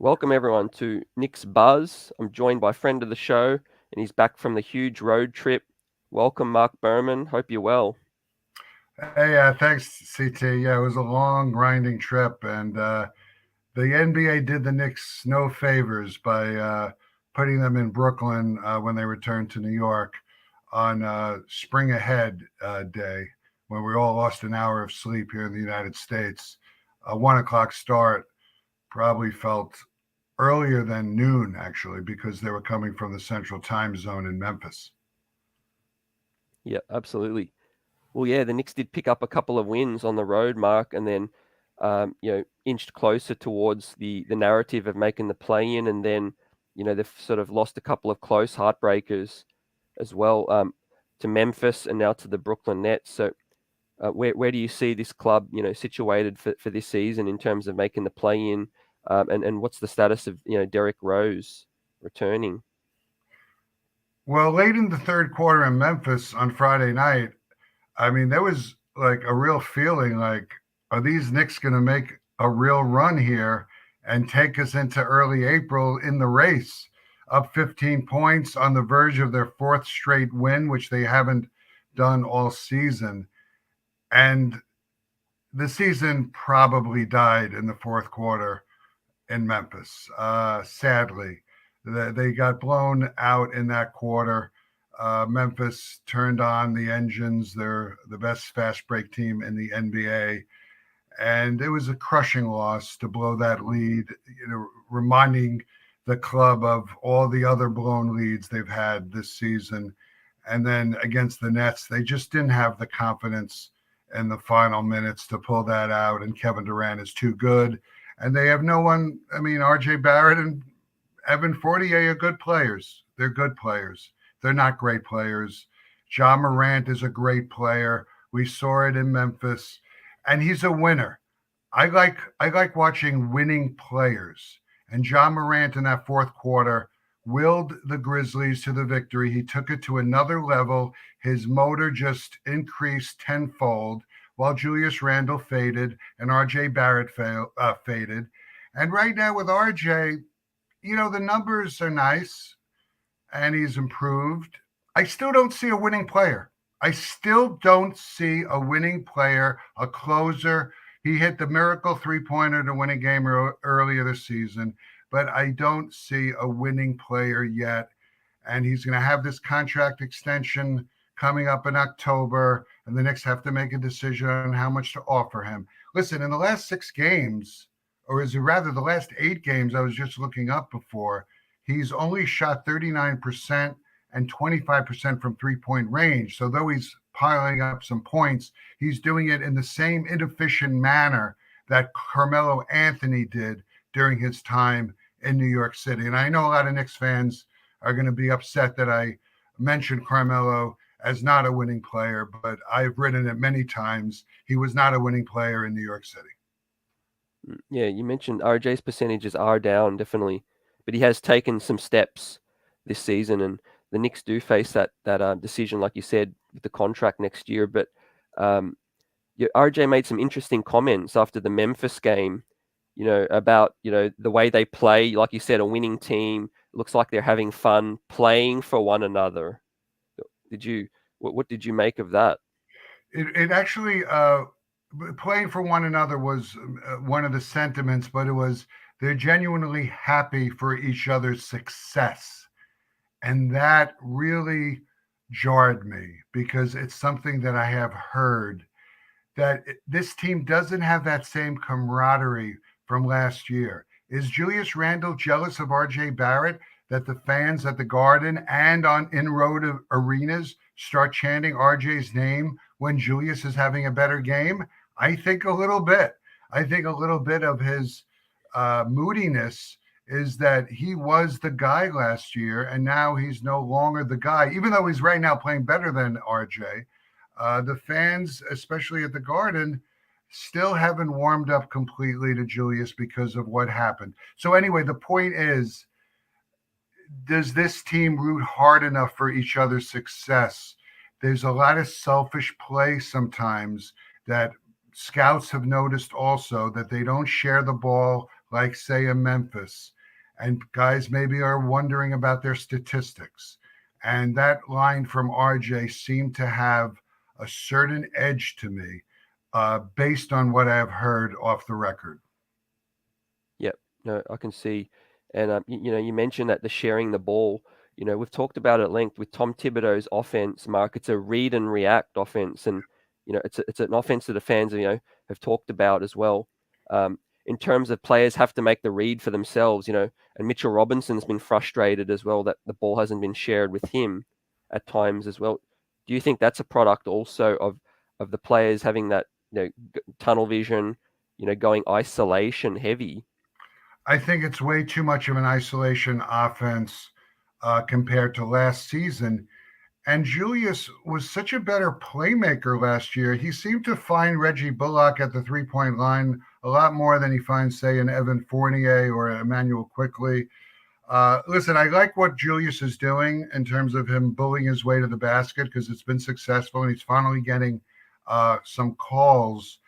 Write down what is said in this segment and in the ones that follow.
Welcome everyone to Knicks Buzz. I'm joined by friend of the show, and he's back from the huge road trip. Welcome, MARC BERMAN. Hope you're well. Hey, thanks, CT. Yeah, it was a long, grinding trip, and the NBA did the Knicks no favors by putting them in Brooklyn when they returned to New York on Spring Ahead Day, when we all lost an hour of sleep here in the United States. A 1 o'clock start probably felt earlier than noon, actually, because they were coming from the Central Time Zone in Memphis. Yeah, absolutely. Well, yeah, the Knicks did pick up a couple of wins on the road, Mark, and then inched closer towards the narrative of making the play-in, and then they've sort of lost a couple of close heartbreakers as well, to Memphis and now to the Brooklyn Nets. So where do you see this club, situated for this season in terms of making the play-in, and what's the status of Derrick Rose returning? Well, late in the third quarter in Memphis on Friday night, I mean, there was like a real feeling like, are these Knicks going to make a real run here and take us into early April in the race? Up 15 points on the verge of their fourth straight win, which they haven't done all season. And the season probably died in the fourth quarter in Memphis. Sadly, they got blown out in that quarter. Memphis turned on the engines. They're the best fast break team in the NBA. And it was a crushing loss to blow that lead, reminding the club of all the other blown leads they've had this season. And then against the Nets, they just didn't have the confidence in the final minutes to pull that out. And Kevin Durant is too good. And they have no one. I mean, RJ Barrett and Evan Fournier are good players. They're good players. They're not great players. Ja Morant is a great player. We saw it in Memphis, and he's a winner. I like watching winning players. And Ja Morant in that fourth quarter willed the Grizzlies to the victory. He took it to another level. His motor just increased tenfold while Julius Randle faded and RJ Barrett faded. And right now with RJ, the numbers are nice and he's improved. I still don't see a winning player. I still don't see a winning player, a closer. He hit the miracle three-pointer to win a game earlier this season, but I don't see a winning player yet. And he's going to have this contract extension coming up in October, and the Knicks have to make a decision on how much to offer him. Listen, in the last 6 games, or is it rather the last 8 games I was just looking up before, he's only shot 39% and 25% from 3-point range. So though he's piling up some points, he's doing it in the same inefficient manner that Carmelo Anthony did during his time in New York City. And I know a lot of Knicks fans are going to be upset that I mentioned Carmelo as not a winning player, but I've written it many times. He was not a winning player in New York City. Yeah, you mentioned RJ's percentages are down, definitely, but he has taken some steps this season, and the Knicks do face that decision, like you said, with the contract next year. But um, yeah, RJ made some interesting comments after the Memphis game, about the way they play. Like you said, a winning team looks like they're having fun playing for one another. Did you what did you make of that? It actually playing for one another was one of the sentiments, but it was they're genuinely happy for each other's success. And that really jarred me because it's something that I have heard that this team doesn't have that same camaraderie from last year. Is Julius Randle jealous of RJ Barrett that the fans at the Garden and on in road arenas start chanting RJ's name when Julius is having a better game? I think a little bit. I think a little bit of his moodiness is that he was the guy last year and now he's no longer the guy, even though he's right now playing better than RJ. The fans, especially at the Garden, still haven't warmed up completely to Julius because of what happened. So, anyway, the point is, does this team root hard enough for each other's success? There's a lot of selfish play sometimes that scouts have noticed also that they don't share the ball like, say, a Memphis, and guys maybe are wondering about their statistics. And that line from RJ seemed to have a certain edge to me based on what I've heard off the record. Yep. No, I can see. And, you mentioned that the sharing the ball, we've talked about it at length with Tom Thibodeau's offense, Mark. It's a read and react offense. And, it's an offense that the fans, have talked about as well. In terms of players have to make the read for themselves, and Mitchell Robinson's been frustrated as well that the ball hasn't been shared with him at times as well. Do you think that's a product also of the players having that, tunnel vision, going isolation heavy? I think it's way too much of an isolation offense compared to last season. And Julius was such a better playmaker last year. He seemed to find Reggie Bullock at the 3-point line a lot more than he finds, say, an Evan Fournier or Emmanuel Quickly. Listen, I like what Julius is doing in terms of him bullying his way to the basket because it's been successful and he's finally getting some calls.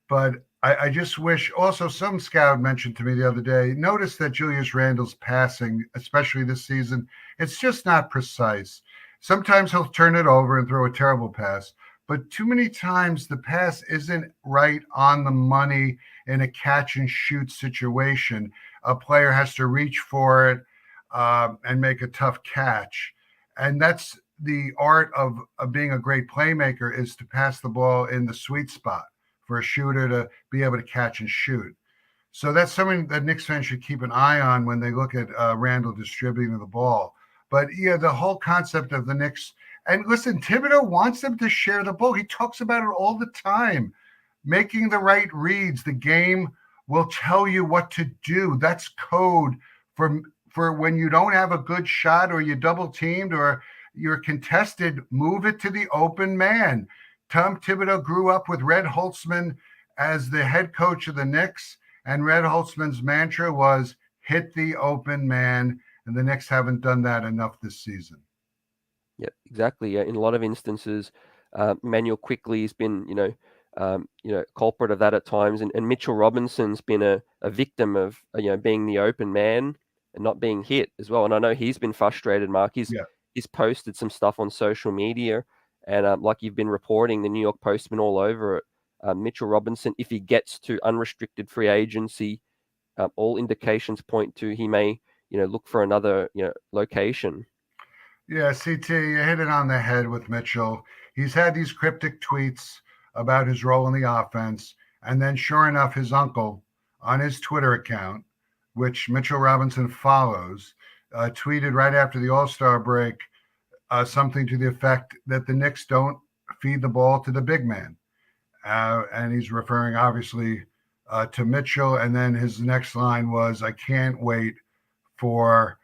But I just wish also some scout mentioned to me the other day, notice that Julius Randle's passing, especially this season, it's just not precise. Sometimes he'll turn it over and throw a terrible pass, but too many times the pass isn't right on the money in a catch and shoot situation. A player has to reach for it and make a tough catch. And that's the art of being a great playmaker, is to pass the ball in the sweet spot for a shooter to be able to catch and shoot. So that's something that Knicks fans should keep an eye on when they look at Randle distributing the ball. But yeah, the whole concept of the Knicks, and listen, Thibodeau wants them to share the ball. He talks about it all the time. Making the right reads. The game will tell you what to do. That's code for when you don't have a good shot or you double teamed or you're contested, move it to the open man. Tom Thibodeau grew up with Red Holtzman as the head coach of the Knicks, and Red Holtzman's mantra was hit the open man, and the Knicks haven't done that enough this season. Yeah, exactly. Yeah, in a lot of instances, Manuel Quickly has been, culprit of that at times, and Mitchell Robinson's been a victim of, being the open man and not being hit as well. And I know he's been frustrated, Mark. He's posted some stuff on social media, and like you've been reporting, the New York Post been all over it. Mitchell Robinson, if he gets to unrestricted free agency, all indications point to he may, look for another, location. Yeah, CT, you hit it on the head with Mitchell. He's had these cryptic tweets about his role in the offense. And then, sure enough, his uncle on his Twitter account, which Mitchell Robinson follows, tweeted right after the All-Star break something to the effect that the Knicks don't feed the ball to the big man. And he's referring, obviously, to Mitchell. And then his next line was, I can't wait for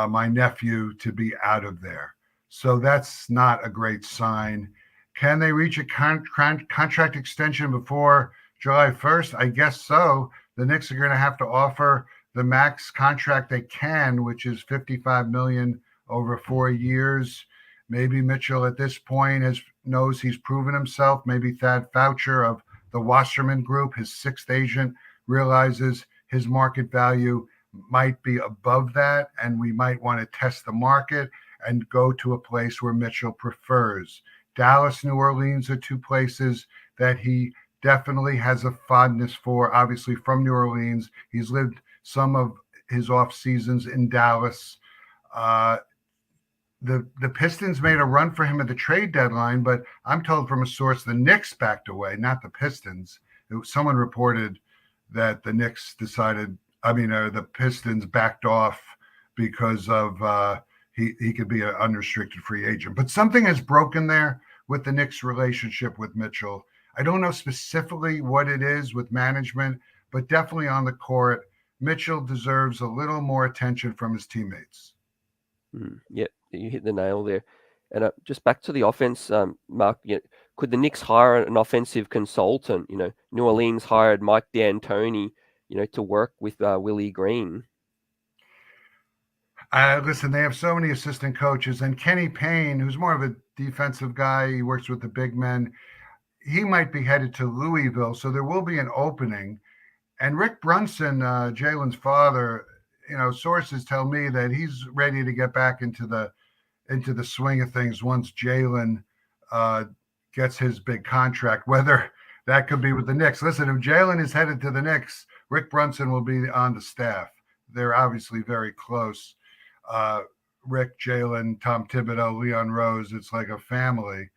my nephew to be out of there. So that's not a great sign. Can they reach a contract extension before July 1st? I guess so. The Knicks are going to have to offer the max contract they can, which is $55 million over 4 years. Maybe Mitchell at this point knows he's proven himself. Maybe Thad Foucher of the Wasserman Group, his sixth agent, realizes his market value might be above that, and we might want to test the market and go to a place where Mitchell prefers. Dallas, New Orleans are two places that he definitely has a fondness for. Obviously, from New Orleans, he's lived some of his off seasons in Dallas. The Pistons made a run for him at the trade deadline, but I'm told from a source the Knicks backed away, not the Pistons. Someone reported that the Knicks the Pistons backed off because of he could be an unrestricted free agent. But something has broken there with the Knicks' relationship with Mitchell. I don't know specifically what it is with management, but definitely on the court, Mitchell deserves a little more attention from his teammates. Yeah, you hit the nail there. And just back to the offense, Mark, could the Knicks hire an offensive consultant? New Orleans hired Mike D'Antoni, to work with Willie Green. Listen, they have so many assistant coaches, and Kenny Payne, who's more of a defensive guy, he works with the big men. He might be headed to Louisville, so there will be an opening. And Rick Brunson, Jalen's father, sources tell me that he's ready to get back into the swing of things once Jalen gets his big contract, whether that could be with the Knicks. Listen, if Jalen is headed to the Knicks, Rick Brunson will be on the staff. They're obviously very close. Rick, Jalen, Tom Thibodeau, Leon Rose, it's like a family.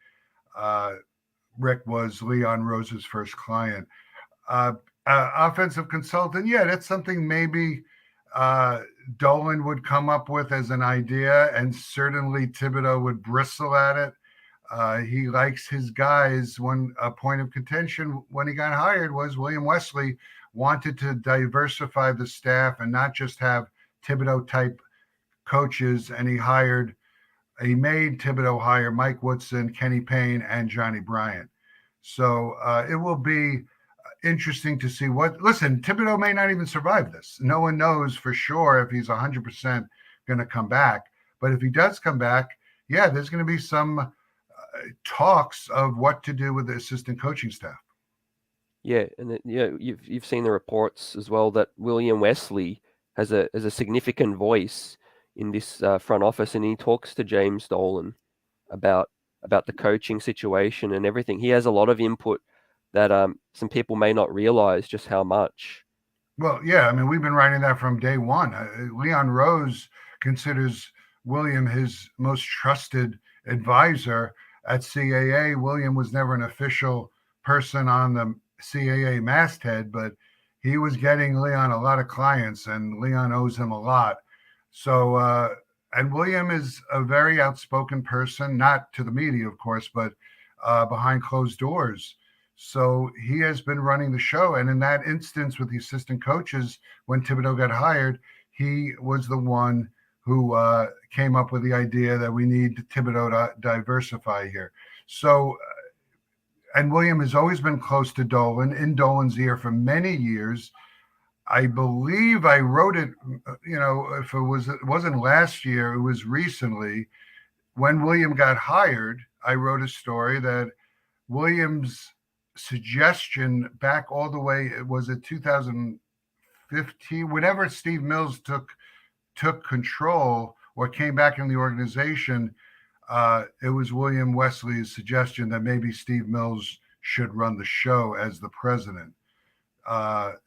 Rick was Leon Rose's first client. Offensive consultant, yeah, that's something maybe Dolan would come up with as an idea, and certainly Thibodeau would bristle at it. He likes his guys. One point of contention when he got hired was William Wesley wanted to diversify the staff and not just have Thibodeau-type coaches, and he made Thibodeau hire Mike Woodson, Kenny Payne, and Johnny Bryant. So it will be interesting to see listen, Thibodeau may not even survive this. No one knows for sure if he's 100% going to come back. But if he does come back, yeah, there's going to be some talks of what to do with the assistant coaching staff. Yeah, and you've seen the reports as well that William Wesley has a significant voice in this front office, and he talks to James Dolan about the coaching situation and everything. He has a lot of input that some people may not realize just how much. Well, yeah, I mean, we've been writing that from day one. Leon Rose considers William his most trusted advisor at CAA. William was never an official person on the CAA masthead, but he was getting Leon a lot of clients, and Leon owes him a lot. So, and William is a very outspoken person, not to the media, of course, but behind closed doors. So he has been running the show. And in that instance with the assistant coaches, when Thibodeau got hired, he was the one who came up with the idea that we need Thibodeau to diversify here. So, and William has always been close to Dolan, in Dolan's ear for many years. I believe I wrote it, if it wasn't last year, it was recently. When William got hired, I wrote a story that William's suggestion back all the way, it was in 2015, whenever Steve Mills took control or came back in the organization, it was William Wesley's suggestion that maybe Steve Mills should run the show as the president.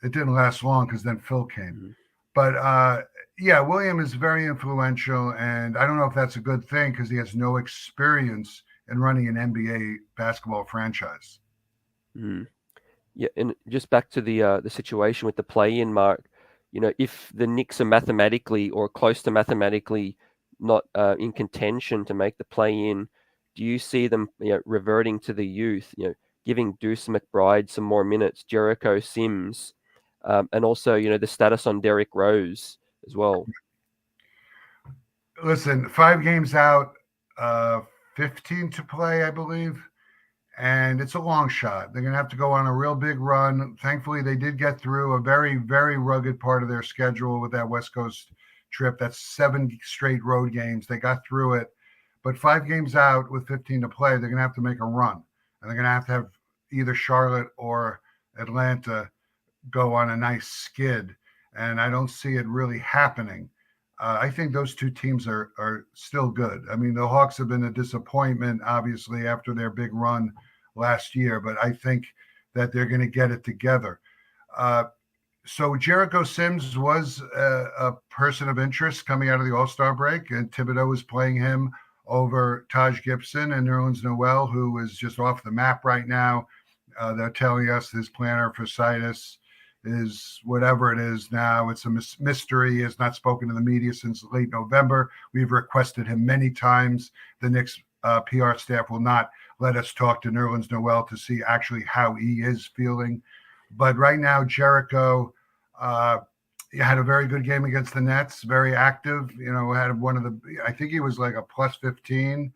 It didn't last long because then Phil came. Mm-hmm. But yeah, William is very influential, and I don't know if that's a good thing because he has no experience in running an NBA basketball franchise. Mm. Yeah, and just back to the situation with the play-in, Mark. If the Knicks are mathematically or close to mathematically not in contention to make the play-in, do you see them reverting to the youth? Giving Deuce McBride some more minutes, Jericho Sims, and also the status on Derrick Rose as well. Listen, 5 games out, 15 to play, I believe. And it's a long shot. They're going to have to go on a real big run. Thankfully, they did get through a very, very rugged part of their schedule with that West Coast trip. That's 7 straight road games. They got through it. But 5 games out with 15 to play, they're going to have to make a run. And they're going to have either Charlotte or Atlanta go on a nice skid. And I don't see it really happening. I think those 2 teams are still good. I mean, the Hawks have been a disappointment, obviously, after their big run last year, but I think that they're going to get it together. So Jericho Sims was a person of interest coming out of the All-Star break, and Thibodeau was playing him over Taj Gibson and Nerlens Noel, who is just off the map right now. They're telling us his plantar fasciitis is whatever it is now. It's a mystery. He has not spoken to the media since late November. We've requested him many times. The Knicks PR staff will not let us talk to Nerlens Noel to see actually how he is feeling. But right now, Jericho had a very good game against the Nets, very active, had I think he was like a plus 15.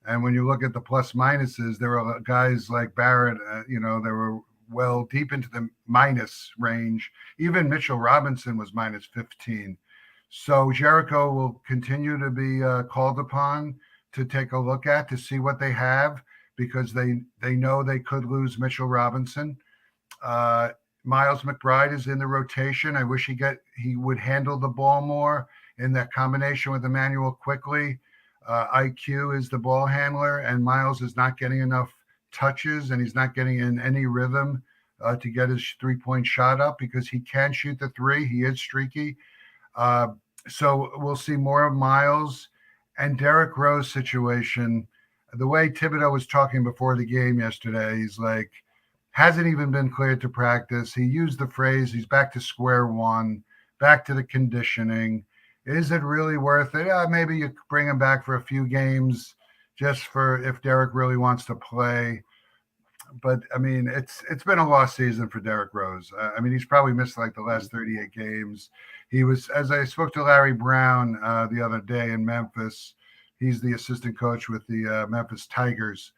And when you look at the plus minuses, there are guys like Barrett, they were well deep into the minus range. Even Mitchell Robinson was minus 15. So Jericho will continue to be called upon to take a look at, to see what they have, because they know they could lose Mitchell Robinson. Miles McBride is in the rotation. I wish he would handle the ball more in that combination with Emmanuel quickly. IQ is the ball handler, and Miles is not getting enough touches, and he's not getting in any rhythm to get his 3-point shot up because he can shoot the three. He is streaky. So we'll see more of Miles and Derrick Rose situation. The way Thibodeau was talking before the game yesterday, he's like, hasn't even been cleared to practice. He used the phrase, he's back to square one, back to the conditioning. Is it really worth it? Maybe you bring him back for a few games just for if Derrick really wants to play. But I mean, it's been a lost season for Derrick Rose. I mean, he's probably missed like the last 38 games. He was, as I spoke to Larry Brown the other day in Memphis, he's the assistant coach with the Memphis Tigers.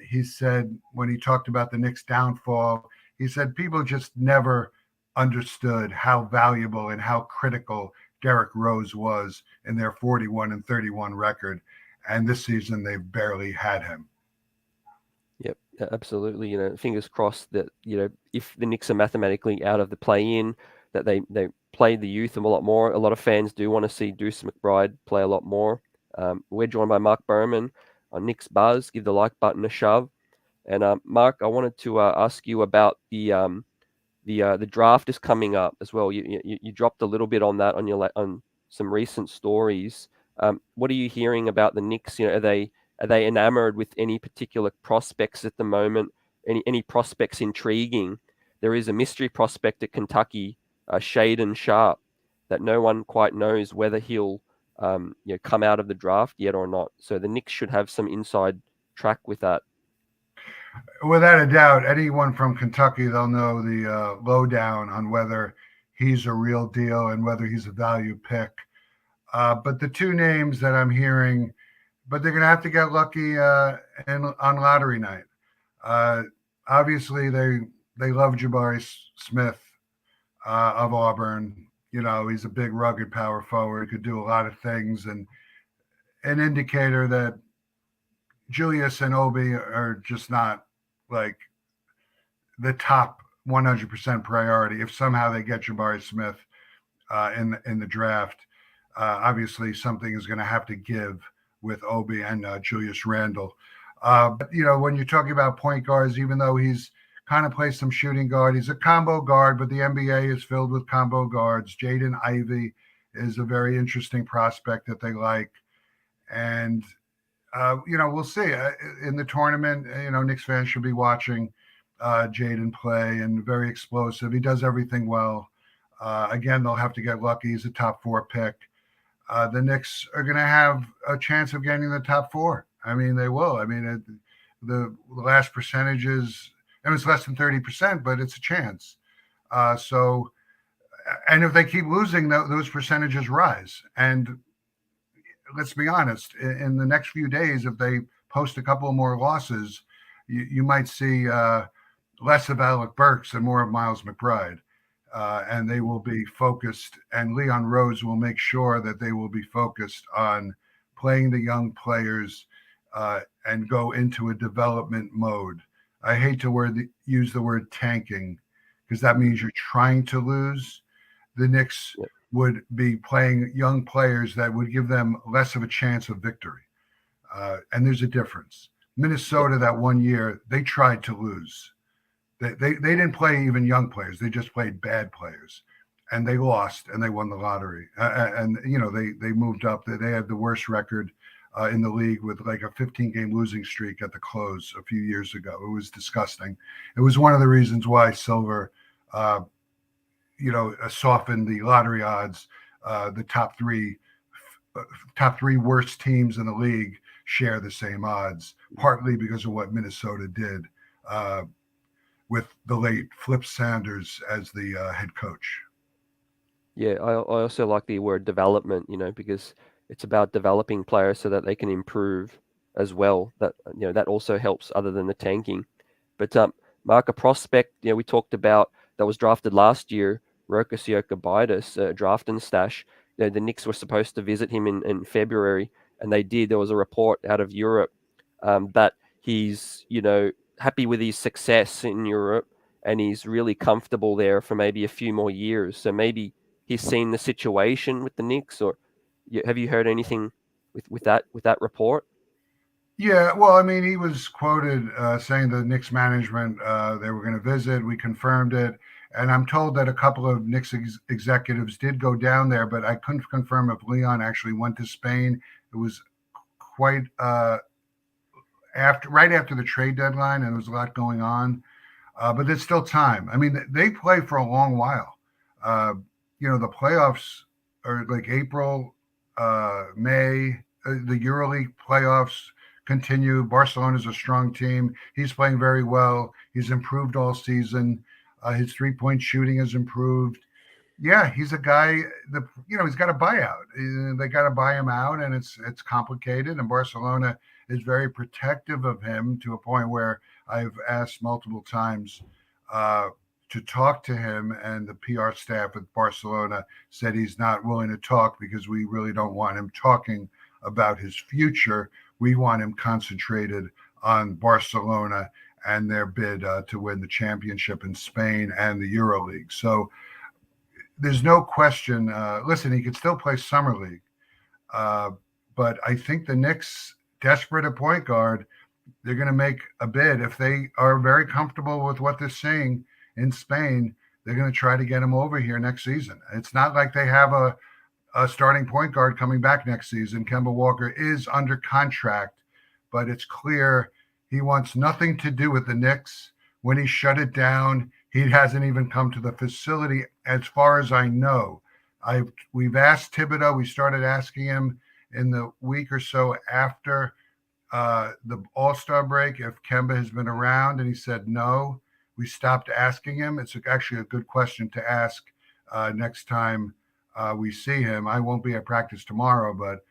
He said when he talked about the Knicks' downfall, he said people just never understood how valuable and how critical Derrick Rose was in their 41-31 record. And this season, they've barely had him. Yep, absolutely. Fingers crossed that, if the Knicks are mathematically out of the play-in, that they play the youth a lot more. A lot of fans do want to see Deuce McBride play a lot more. We're joined by Marc Berman on Knicks Buzz. Give the like button a shove. And Marc, I wanted to ask you about the draft is coming up as well. You dropped a little bit on that on some recent stories. What are you hearing about the Knicks? Are they enamored with any particular prospects at the moment? Any prospects intriguing? There is a mystery prospect at Kentucky, Jaden Sharp, that no one quite knows whether he'll come out of the draft yet or not. So the Knicks should have some inside track with that. Without a doubt, anyone from Kentucky, they'll know the lowdown on whether he's a real deal and whether he's a value pick. But the two names that I'm hearing, but they're going to have to get lucky on lottery night. Obviously, they love Jabari Smith of Auburn. He's a big, rugged power forward, could do a lot of things, and an indicator that Julius and Obi are just not like the top 100% priority. If somehow they get Jabari Smith in the draft, obviously something is going to have to give with Obi and Julius Randle. But, when you're talking about point guards, even though he's kind of plays some shooting guard, he's a combo guard, but the NBA is filled with combo guards. Jaden Ivey is a very interesting prospect that they like. And, we'll see. In the tournament, Knicks fans should be watching Jaden play, and very explosive. He does everything well. Again, they'll have to get lucky. He's a top 4 pick. The Knicks are going to have a chance of getting the top 4. I mean, they will. I mean, the last percentages, and it's less than 30%, but it's a chance. And if they keep losing, those percentages rise. And let's be honest, in the next few days, if they post a couple more losses, you might see less of Alec Burks and more of Miles McBride. And they will be focused, and Leon Rose will make sure that they will be focused on playing the young players and go into a development mode. I hate to use the word tanking, because that means you're trying to lose. The Knicks would be playing young players that would give them less of a chance of victory. And there's a difference. Minnesota, that one year, they tried to lose. They didn't play even young players. They just played bad players, and they lost, and they won the lottery. And they moved up. They had the worst record in the league with like a 15-game losing streak at the close a few years ago. It was disgusting. It was one of the reasons why Silver, softened the lottery odds. The top three worst teams in the league share the same odds, partly because of what Minnesota did. With the late Flip Sanders as the head coach. Yeah, I also like the word development, because it's about developing players so that they can improve as well. That that also helps other than the tanking. But Marc, a prospect, we talked about that was drafted last year, Rokas Jokubaitis, draft and stash. The Knicks were supposed to visit him in February, and they did. There was a report out of Europe that he's, happy with his success in Europe, and he's really comfortable there for maybe a few more years. So maybe he's seen the situation with the Knicks, or have you heard anything with that report? Yeah, well, I mean, he was quoted saying the Knicks management, they were going to visit. We confirmed it. And I'm told that a couple of Knicks executives did go down there, but I couldn't confirm if Leon actually went to Spain. It was quite right after the trade deadline, and there was a lot going on. But there's still time. I mean, they play for a long while. The playoffs are like April, May. The EuroLeague playoffs continue. Barcelona's a strong team. He's playing very well. He's improved all season. His three-point shooting has improved. Yeah, he's a guy that he's got a buyout. They got to buy him out, and it's complicated. And Barcelona is very protective of him to a point where I've asked multiple times to talk to him, and the PR staff at Barcelona said he's not willing to talk because we really don't want him talking about his future. We want him concentrated on Barcelona and their bid to win the championship in Spain and the EuroLeague. So there's no question. Listen, he could still play Summer League. But I think the Knicks, desperate at point guard, they're going to make a bid. If they are very comfortable with what they're seeing in Spain, they're going to try to get him over here next season. It's not like they have a starting point guard coming back next season. Kemba Walker is under contract, but it's clear he wants nothing to do with the Knicks. When he shut it down, he hasn't even come to the facility, as far as I know. We've asked Thibodeau. We started asking him in the week or so after the All-Star break if Kemba has been around, and he said no. We stopped asking him. It's actually a good question to ask next time we see him. I won't be at practice tomorrow, but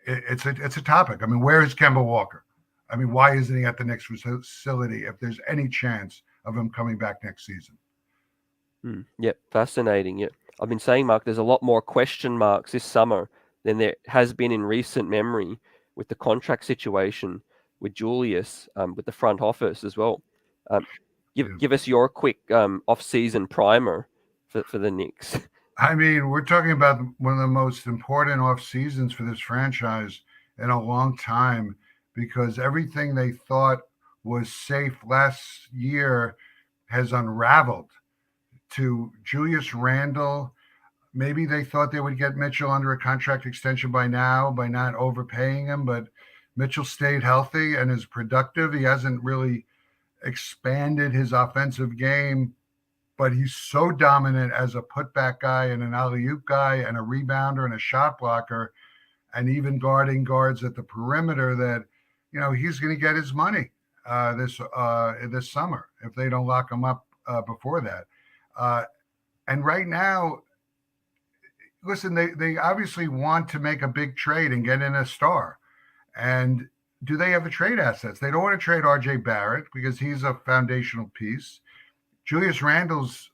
it's a topic. I mean, where is Kemba Walker? I mean, why isn't he at the Knicks facility if there's any chance of him coming back next season? Yep, fascinating. Yeah, I've been saying, Mark, there's a lot more question marks this summer than there has been in recent memory with the contract situation with Julius, with the front office as well. Give us your quick off-season primer for the Knicks. I mean, we're talking about one of the most important off seasons for this franchise in a long time, because everything they thought was safe last year has unraveled. To Julius Randle, maybe they thought they would get Mitchell under a contract extension by now by not overpaying him, but Mitchell stayed healthy and is productive. He hasn't really expanded his offensive game, but he's so dominant as a putback guy and an alley-oop guy and a rebounder and a shot blocker, and even guarding guards at the perimeter that, he's going to get his money this summer if they don't lock him up before that. And right now, listen, they obviously want to make a big trade and get in a star. And do they have the trade assets? They don't want to trade R.J. Barrett because he's a foundational piece. Julius Randle's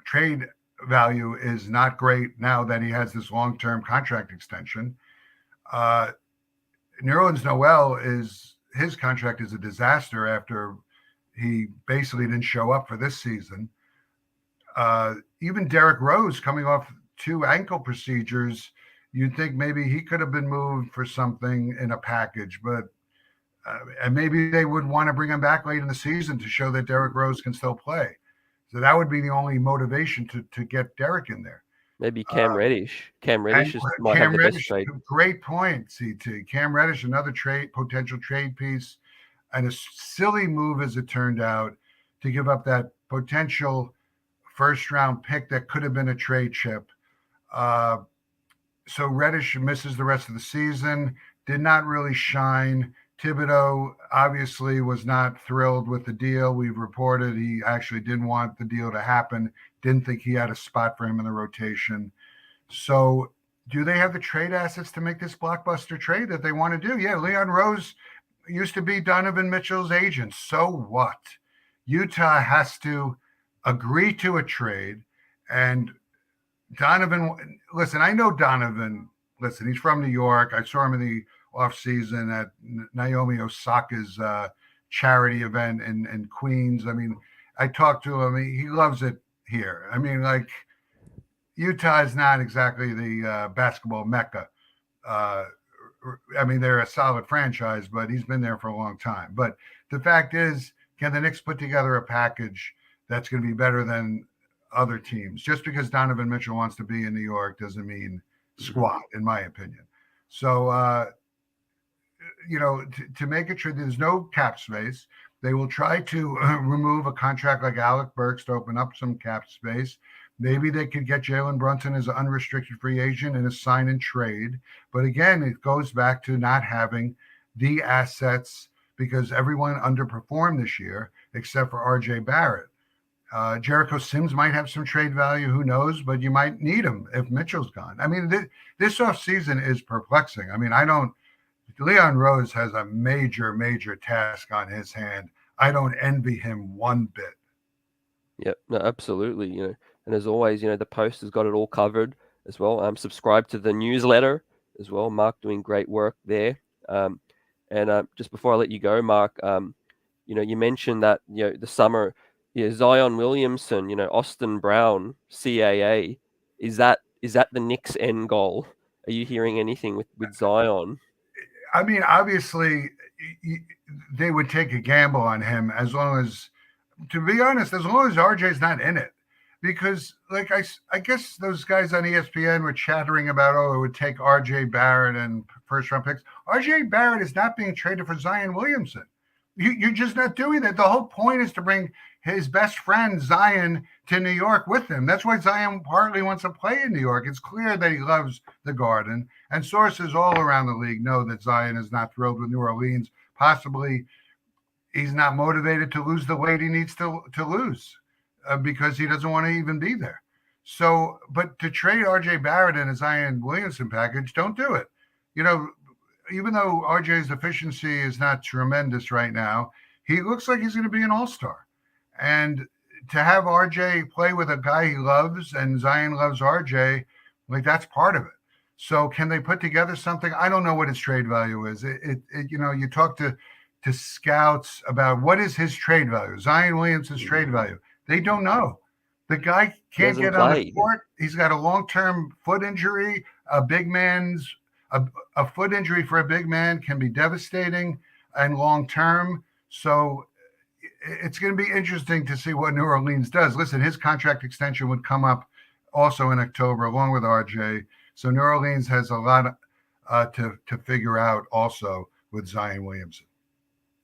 trade value is not great now that he has this long-term contract extension. Nerlens Noel his contract is a disaster after he basically didn't show up for this season. Even Derrick Rose coming off 2 ankle procedures, you'd think maybe he could have been moved for something in a package, but and maybe they would want to bring him back late in the season to show that Derrick Rose can still play. So that would be the only motivation to get Derrick in there. Maybe Cam Reddish. Cam Reddish might have the best trade. Great point, CT. Cam Reddish, another potential trade piece, and a silly move as it turned out to give up that potential first-round pick that could have been a trade chip. So Reddish misses the rest of the season, did not really shine. Thibodeau obviously was not thrilled with the deal. We've reported he actually didn't want the deal to happen, didn't think he had a spot for him in the rotation. So do they have the trade assets to make this blockbuster trade that they want to do? Yeah, Leon Rose used to be Donovan Mitchell's agent. So what? Utah has to agree to a trade. And Donovan, listen, I know Donovan. Listen, he's from New York. I saw him in the offseason at Naomi Osaka's charity event in Queens. I mean, I talked to him. He loves it here. I mean, like Utah is not exactly the basketball mecca. Uh, I mean, they're a solid franchise, but he's been there for a long time. But the fact is, can the Knicks put together a package that's going to be better than other teams? Just because Donovan Mitchell wants to be in New York doesn't mean squat, in my opinion. So, to make it true, there's no cap space. They will try to remove a contract like Alec Burks to open up some cap space. Maybe they could get Jalen Brunson as an unrestricted free agent and a sign and trade. But again, it goes back to not having the assets because everyone underperformed this year except for RJ Barrett. Jericho Sims might have some trade value, who knows, but you might need him if Mitchell's gone. I mean, this offseason is perplexing. I mean, Leon Rose has a major, major task on his hand. I don't envy him one bit. Yep, no, absolutely. And as always, the Post has got it all covered as well. Subscribe to the newsletter as well. Mark doing great work there. And just before I let you go, Mark, you mentioned that the summer, Zion Williamson, Austin Brown, CAA, is that the Knicks' end goal? Are you hearing anything with Zion? I mean, obviously, they would take a gamble on him as long as, to be honest, as long as RJ's not in it. Because, like, I guess those guys on ESPN were chattering about, it would take RJ Barrett and first-round picks. RJ Barrett is not being traded for Zion Williamson. You're just not doing that. The whole point is to bring his best friend Zion to New York with him. That's why Zion partly wants to play in New York. It's clear that he loves the Garden, and sources all around the league know that Zion is not thrilled with New Orleans. Possibly he's not motivated to lose the weight he needs to lose because he doesn't want to even be there. So, but to trade RJ Barrett and a Zion Williamson package, don't do it. Even though RJ's efficiency is not tremendous right now, he looks like he's going to be an all-star. And to have RJ play with a guy he loves and Zion loves RJ, like that's part of it. So can they put together something? I don't know what his trade value is. You talk to scouts about what is his trade value, Zion Williamson's trade value. They don't know. The guy can't get on the court. He's got a long-term foot injury. A foot injury for a big man can be devastating and long-term. So it's going to be interesting to see what New Orleans does. Listen, his contract extension would come up also in October along with RJ. So New Orleans has a lot to figure out also with Zion Williamson.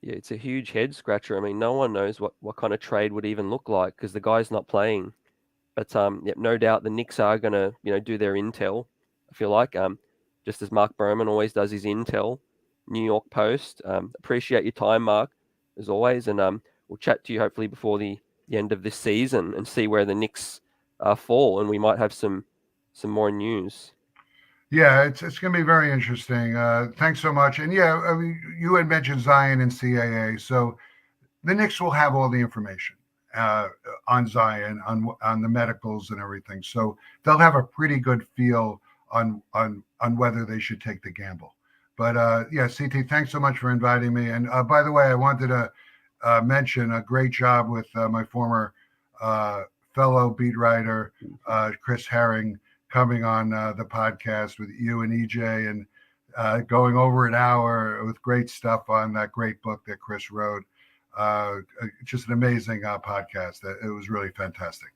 Yeah, it's a huge head scratcher. I mean, no one knows what kind of trade would even look like because the guy's not playing. But no doubt the Knicks are going to do their intel. I feel like just as Mark Berman always does his intel. New York Post. Appreciate your time, Mark, as always, and we'll chat to you hopefully before the end of this season and see where the Knicks fall, and we might have some more news. Yeah, it's going to be very interesting. Thanks so much. And yeah, I mean, you had mentioned Zion and CAA, so the Knicks will have all the information on Zion, on the medicals and everything. So they'll have a pretty good feel on whether they should take the gamble. But yeah, CT, thanks so much for inviting me. And by the way, I wanted to mention a great job with my former fellow beat writer, Chris Herring, coming on the podcast with you and EJ and going over an hour with great stuff on that great book that Chris wrote. Just an amazing podcast. It was really fantastic.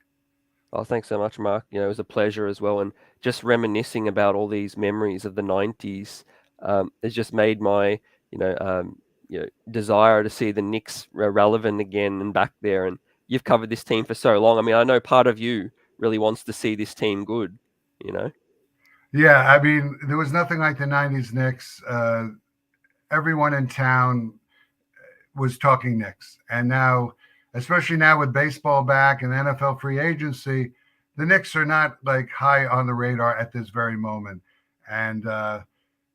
Oh, thanks so much, Mark. It was a pleasure as well. And just reminiscing about all these memories of the 90s has just made my, desire to see the Knicks relevant again and back there. And you've covered this team for so long. I mean, I know part of you really wants to see this team good, Yeah, I mean, there was nothing like the 90s Knicks. Everyone in town was talking Knicks. And now, especially now with baseball back and NFL free agency, the Knicks are not like high on the radar at this very moment. And,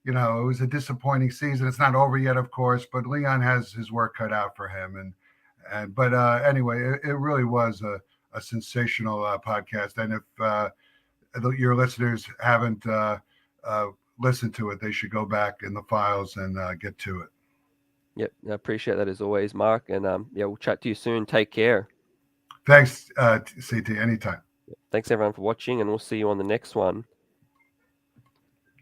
it was a disappointing season. It's not over yet, of course, but Leon has his work cut out for him. But anyway, it really was a sensational podcast. And if your listeners haven't listened to it, they should go back in the files and get to it. Yep, I appreciate that as always, Mark. And yeah, we'll chat to you soon. Take care. Thanks, CT. Anytime. Thanks everyone for watching, and we'll see you on the next one.